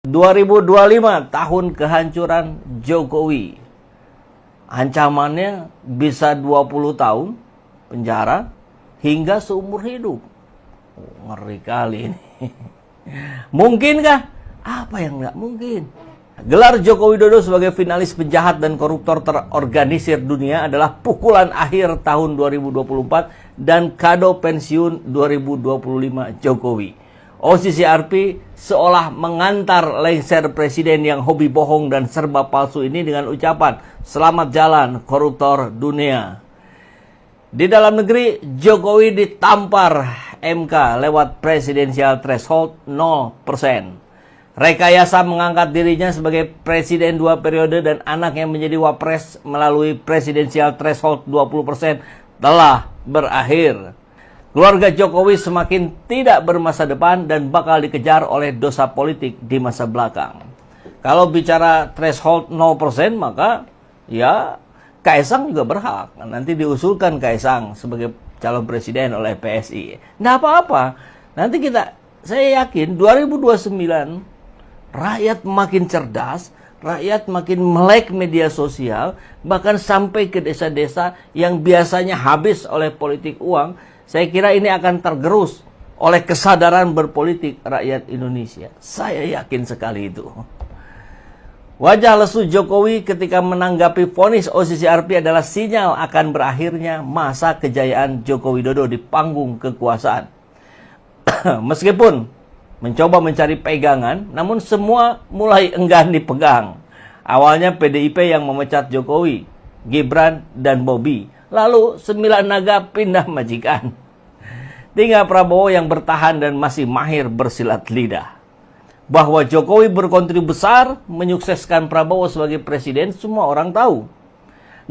2025 tahun kehancuran Jokowi. Ancamannya bisa 20 tahun penjara hingga seumur hidup. Ngeri kali ini. Mungkinkah? Apa yang nggak mungkin? Gelar Joko Widodo sebagai finalis penjahat dan koruptor terorganisir dunia adalah pukulan akhir tahun 2024 dan kado pensiun 2025 Jokowi. OCCRP seolah mengantar lengser presiden yang hobi bohong dan serba palsu ini dengan ucapan, "Selamat jalan koruptor dunia." Di dalam negeri, Jokowi ditampar MK lewat presidensial threshold 0%. Rekayasa mengangkat dirinya sebagai presiden 2 periode dan anaknya menjadi wapres melalui presidensial threshold 20% telah berakhir. Keluarga Jokowi semakin tidak bermasa depan dan bakal dikejar oleh dosa politik di masa belakang. Kalau bicara threshold 0%, maka ya Kaisang juga berhak. Nanti diusulkan Kaisang sebagai calon presiden oleh PSI. Nggak apa-apa. Nanti saya yakin 2029 rakyat makin cerdas, rakyat makin melek media sosial, bahkan sampai ke desa-desa yang biasanya habis oleh politik uang. Saya kira ini akan tergerus oleh kesadaran berpolitik rakyat Indonesia. Saya yakin sekali itu. Wajah lesu Jokowi ketika menanggapi vonis OCCRP adalah sinyal akan berakhirnya masa kejayaan Joko Widodo di panggung kekuasaan. Meskipun mencoba mencari pegangan, namun semua mulai enggan dipegang. Awalnya PDIP yang memecat Jokowi, Gibran, dan Bobi. Lalu 9 naga pindah majikan. Tinggal Prabowo yang bertahan dan masih mahir bersilat lidah. Bahwa Jokowi berkontribusi besar menyukseskan Prabowo sebagai presiden, semua orang tahu.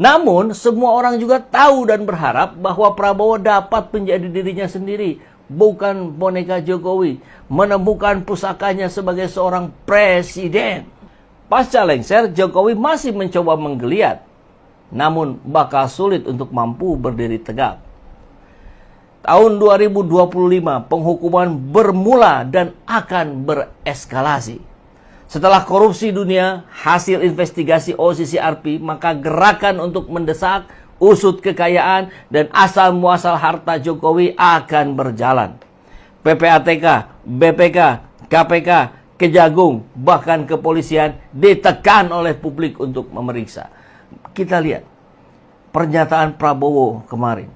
Namun, semua orang juga tahu dan berharap bahwa Prabowo dapat menjadi dirinya sendiri, bukan boneka Jokowi, menemukan pusakanya sebagai seorang presiden. Pasca lengser, Jokowi masih mencoba menggeliat, namun bakal sulit untuk mampu berdiri tegak. Tahun 2025, penghukuman bermula dan akan bereskalasi. Setelah korupsi dunia, hasil investigasi OCCRP, maka gerakan untuk mendesak, usut kekayaan, dan asal-muasal harta Jokowi akan berjalan. PPATK, BPK, KPK, Kejagung, bahkan kepolisian ditekan oleh publik untuk memeriksa. Kita lihat pernyataan Prabowo kemarin,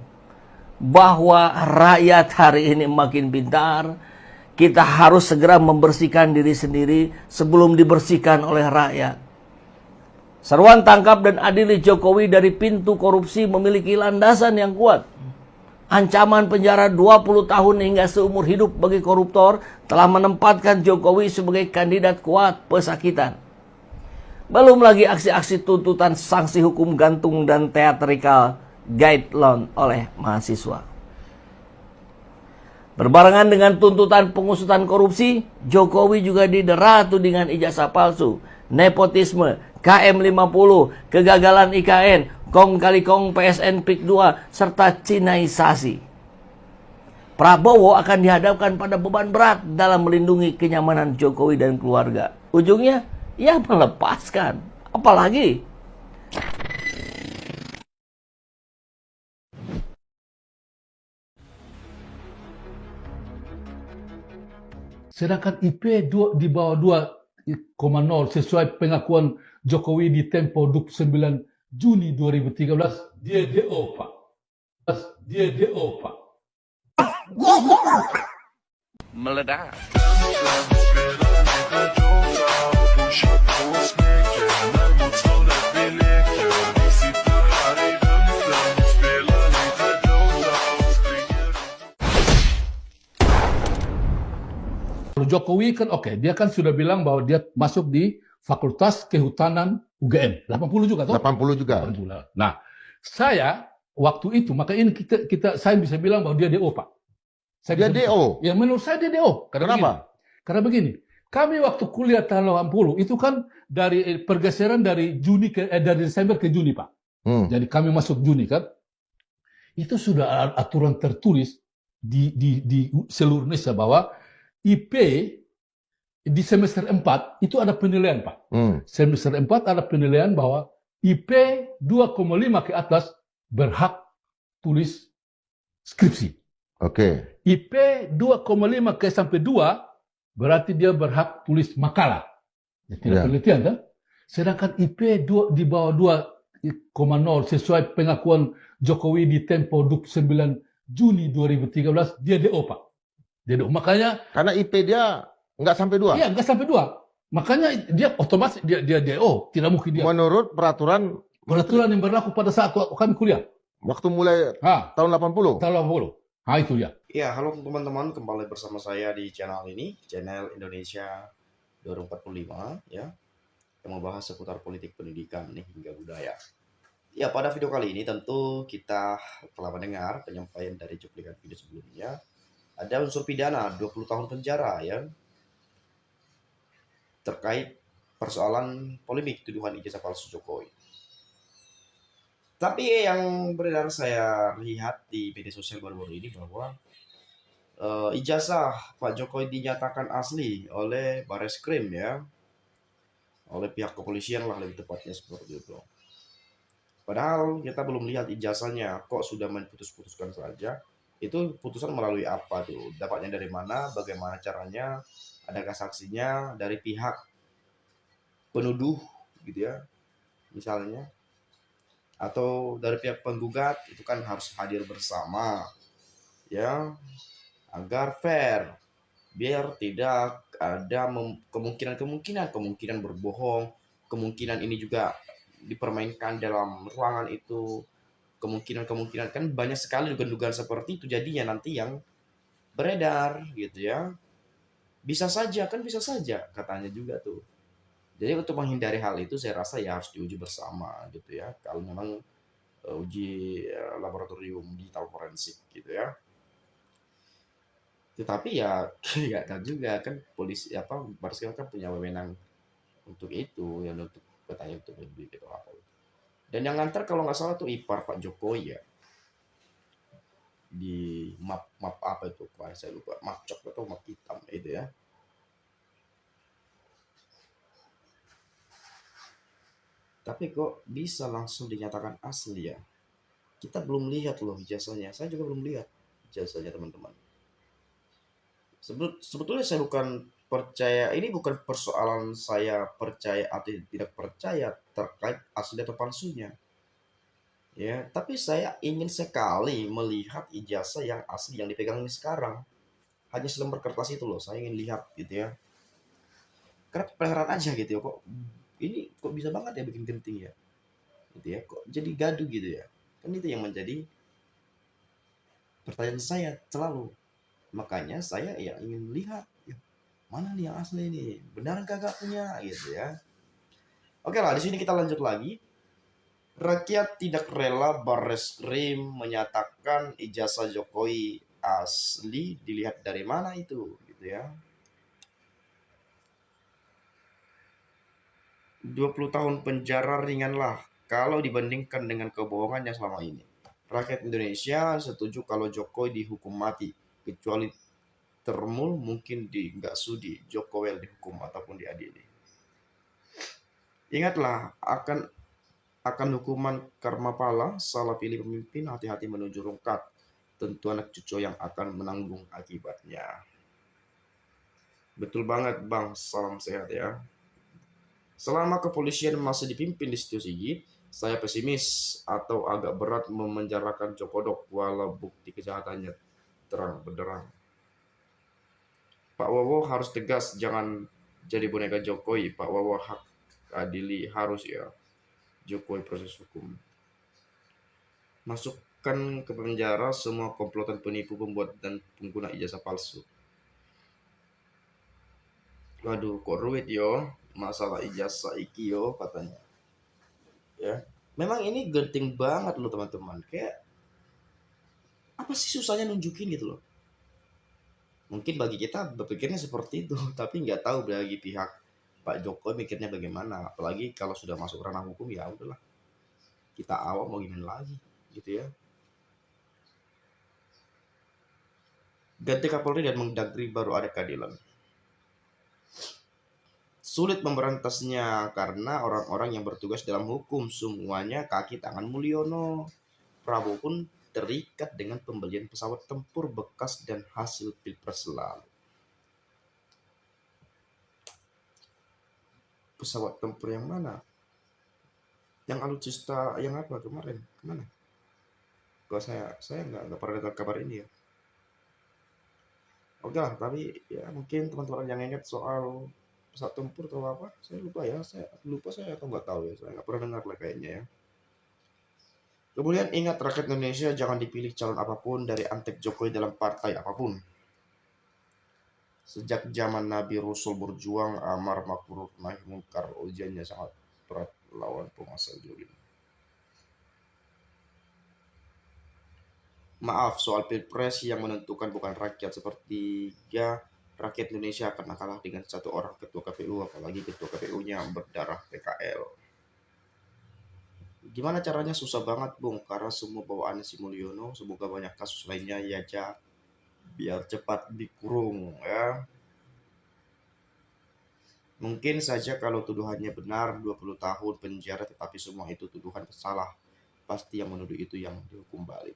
bahwa rakyat hari ini makin pintar, kita harus segera membersihkan diri sendiri sebelum dibersihkan oleh rakyat. Seruan tangkap dan adili Jokowi dari pintu korupsi memiliki landasan yang kuat. Ancaman penjara 20 tahun hingga seumur hidup bagi koruptor telah menempatkan Jokowi sebagai kandidat kuat pesakitan. Belum lagi aksi-aksi tuntutan sanksi hukum gantung dan teatrikal guideline oleh mahasiswa. Berbarengan dengan tuntutan pengusutan korupsi, Jokowi juga didera tudingan ijazah palsu, nepotisme, KM50, kegagalan IKN, kong kali kong PSN PIK 2, serta Cinaisasi. Prabowo akan dihadapkan pada beban berat dalam melindungi kenyamanan Jokowi dan keluarga. Ujungnya, ia melepaskan. Apalagi sedangkan IP di bawah 2,0 sesuai pengakuan Jokowi di Tempo 29 Juni 2013, dia DO, Pak. Dia DO, Pak. meledak. Jokowi kan dia kan sudah bilang bahwa dia masuk di Fakultas Kehutanan UGM. 80 juga, toh? 80 juga. 80. Nah, saya waktu itu, maka ini saya bisa bilang bahwa dia DO, Pak. Dia DO? Ya, menurut saya dia DO. Kenapa? Karena begini, kami waktu kuliah tahun 80, itu kan dari pergeseran dari Desember ke Juni, Pak. Jadi kami masuk Juni, kan. Itu sudah aturan tertulis di seluruh Indonesia bahwa IP di semester 4 itu ada penilaian, Pak. Hmm. Semester 4 ada penilaian bahwa IP 2,5 ke atas berhak tulis skripsi. Oke. IP 2,5 ke sampai 2 berarti dia berhak tulis makalah. Ya, tidak Ya. penelitian kan? Sedangkan IP di bawah 2,0 sesuai pengakuan Jokowi di Tempo 9 Juni 2013 dia DO, Pak. Dia DO. Makanya Karena IP dia nggak sampai 2. iya nggak sampai 2. Makanya dia otomatis dia DO, tidak mungkin dia. Menurut peraturan Peraturan yang berlaku pada saat kami kuliah. waktu mulai Ah, tahun 80. tahun 80. Ah, itu dia. Ya, halo teman-teman, kembali bersama saya di channel ini, channel Indonesia 2045 ya, yang membahas seputar politik pendidikan nih hingga budaya. Ya, pada video kali ini tentu kita telah mendengar penyampaian dari cuplikan video sebelumnya. Ada unsur pidana 20 tahun penjara ya, terkait persoalan polemik tuduhan ijazah palsu Jokowi. Tapi yang beredar saya lihat di media sosial baru-baru ini bahwa ijazah Pak Jokowi dinyatakan asli oleh Bareskrim ya, oleh pihak kepolisian lah lebih tepatnya seperti itu. Padahal kita belum lihat ijazahnya, kok sudah putuskan saja. Itu putusan melalui apa tuh? Dapatnya dari mana? Bagaimana caranya? Adakah saksinya dari pihak penuduh gitu ya, misalnya? Atau dari pihak penggugat itu kan harus hadir bersama ya, agar fair, biar tidak ada kemungkinan berbohong, kemungkinan ini juga dipermainkan dalam ruangan itu, kemungkinan kan banyak sekali dugaan-dugaan seperti itu jadinya nanti yang beredar gitu ya. Bisa saja katanya juga tuh. Jadi untuk menghindari hal itu saya rasa ya harus diuji bersama gitu ya, kalau memang uji laboratorium digital forensik gitu ya. Tetapi ya nggak tahu juga kan, polisi apa Bareskrim kan punya wewenang untuk itu ya, untuk katanya untuk lebih gitu apa. Dan yang ngantar kalau nggak salah tuh ipar Pak Jokowi ya, di map apa itu Pak, saya lupa, map cok atau map hitam itu ya. Tapi kok bisa langsung dinyatakan asli ya? Kita belum lihat loh ijazahnya, saya juga belum lihat ijazahnya teman-teman. Sebetulnya saya bukan percaya, ini bukan persoalan saya percaya atau tidak percaya terkait asli atau palsunya ya, tapi saya ingin sekali melihat ijazah yang asli yang dipegang ini sekarang. Hanya selembar kertas itu loh saya ingin lihat gitu ya, karena penasaran aja gitu ya, kok ini kok bisa banget ya bikin genting ya gitu ya, kok jadi gaduh gitu ya, kan itu yang menjadi pertanyaan saya selalu. Makanya saya ya ingin lihat ya, mana nih yang asli nih, benar kagak punya gitu ya. Oke lah, di sini kita lanjut lagi. Rakyat tidak rela Bareskrim menyatakan ijazah Jokowi asli, dilihat dari mana itu gitu ya. 20 tahun penjara ringanlah kalau dibandingkan dengan kebohongannya selama ini. Rakyat Indonesia setuju kalau Jokowi dihukum mati, kecuali termul mungkin nggak sudi Jokowi dihukum ataupun diadili. Ingatlah akan hukuman karma pala, salah pilih pemimpin, hati-hati menuju rungkat. Tentu anak cucu yang akan menanggung akibatnya. Betul banget Bang, salam sehat ya. Selama kepolisian masih dipimpin di Setio Sigit, saya pesimis atau agak berat memenjarakan Joko walau bukti kejahatannya terang benderang. Pak Wowo harus tegas, jangan jadi boneka Jokowi. Pak Wowo hak adili harus ya. Jokowi proses hukum. Masukkan ke penjara semua komplotan penipu, pembuat dan pengguna ijazah palsu. Waduh, kok ruwet yo masalah ijazah iki yo katanya. Ya, memang ini genting banget loh teman-teman. Kayak apa sih susahnya nunjukin gitu loh. Mungkin bagi kita berpikirnya seperti itu, tapi nggak tahu bagi pihak Pak Jokowi mikirnya bagaimana. Apalagi kalau sudah masuk ranah hukum ya udahlah. Kita awam mau gimana lagi gitu ya. Ganti Kapolri dan Mendagri baru ada keadilan. Sulit memberantasnya karena orang-orang yang bertugas dalam hukum semuanya kaki tangan Mulyono. Prabowo pun terikat dengan pembelian pesawat tempur bekas dan hasil pilpres lalu. Pesawat tempur yang mana? Yang alutsista yang apa kemarin? Kemana? Kalau saya nggak pernah dengar kabar ini ya. Oke lah, tapi ya mungkin teman-teman yang ingat soal pesawat tempur atau apa, saya lupa ya. Saya atau nggak tahu ya. Saya nggak pernah dengar lah kayaknya ya. Kemudian ingat rakyat Indonesia jangan dipilih calon apapun dari antek Jokowi dalam partai apapun. Sejak zaman Nabi Rasul berjuang amar ma'ruf nahi munkar, ujiannya sangat berat lawan penguasa jolim. Maaf, soal pilpres yang menentukan bukan rakyat, sepertiga rakyat Indonesia akan kalah dengan satu orang ketua KPU, apalagi ketua KPU-nya berdarah PKL. Gimana caranya? Susah banget, Bung, karena semua bawaannya si Mulyono. Semoga banyak kasus lainnya ya, biar cepat dikurung ya. Mungkin saja kalau tuduhannya benar 20 tahun penjara, tetapi semua itu tuduhan salah. Pasti yang menuduh itu yang dihukum balik.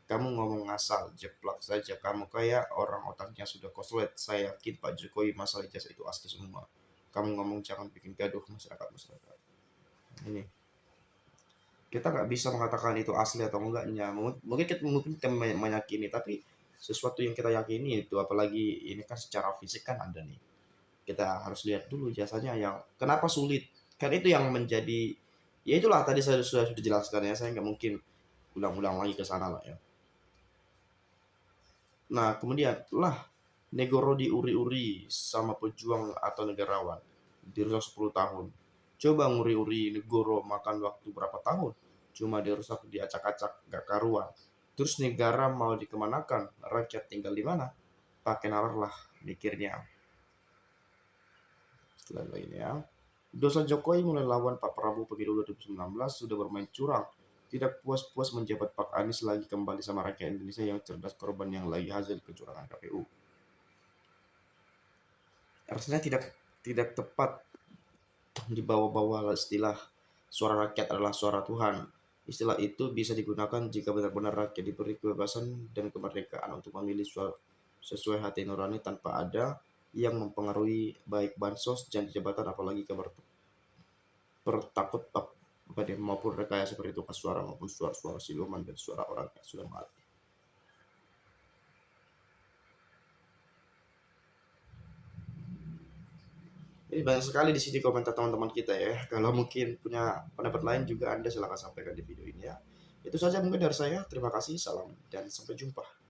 Kamu ngomong ngasal, jeplak saja. Kamu kayak orang otaknya sudah koslet. Saya yakin Pak Jokowi masalah ijazah itu asli semua. Kamu ngomong jangan bikin gaduh masyarakat. Ini kita nggak bisa mengatakan itu asli atau enggaknya. Mungkin kita meyakini, tapi sesuatu yang kita yakini itu, apalagi ini kan secara fisik kan ada nih. Kita harus lihat dulu jasanya yang kenapa sulit. Kan itu yang menjadi, ya itulah tadi saya sudah jelaskan ya. Saya nggak mungkin ulang-ulang lagi ke sana lah ya. Nah, kemudian lah Negoro diuri-uri sama pejuang atau negarawan dirusak 10 tahun. Coba nguri-uri Negoro makan waktu berapa tahun? Cuma dirusak, diacak-acak, gak karuan. Terus negara mau dikemanakan? Rakyat tinggal di mana? Pakai nalar lah mikirnya. Setelah ini ya. Dosa Jokowi mulai lawan Pak Prabowo pemilu 2019 sudah bermain curang. Tidak puas-puas menjabat Pak Anies lagi kembali sama rakyat Indonesia yang cerdas, korban yang lagi hasil kecurangan KPU. Rasanya tidak tepat dibawa-bawa istilah suara rakyat adalah suara Tuhan. Istilah itu bisa digunakan jika benar-benar rakyat diberi kebebasan dan kemerdekaan untuk memilih sesuai hati nurani tanpa ada yang mempengaruhi baik bansos dan jabatan, apalagi kabar bertakut maupun rekayasa perhitungan suara maupun suara siluman dan suara orang yang sudah mati. Ini banyak sekali di sini komentar teman-teman kita ya. Kalau mungkin punya pendapat lain juga Anda silakan sampaikan di video ini ya. Itu saja mungkin dari saya. Terima kasih, salam, dan sampai jumpa.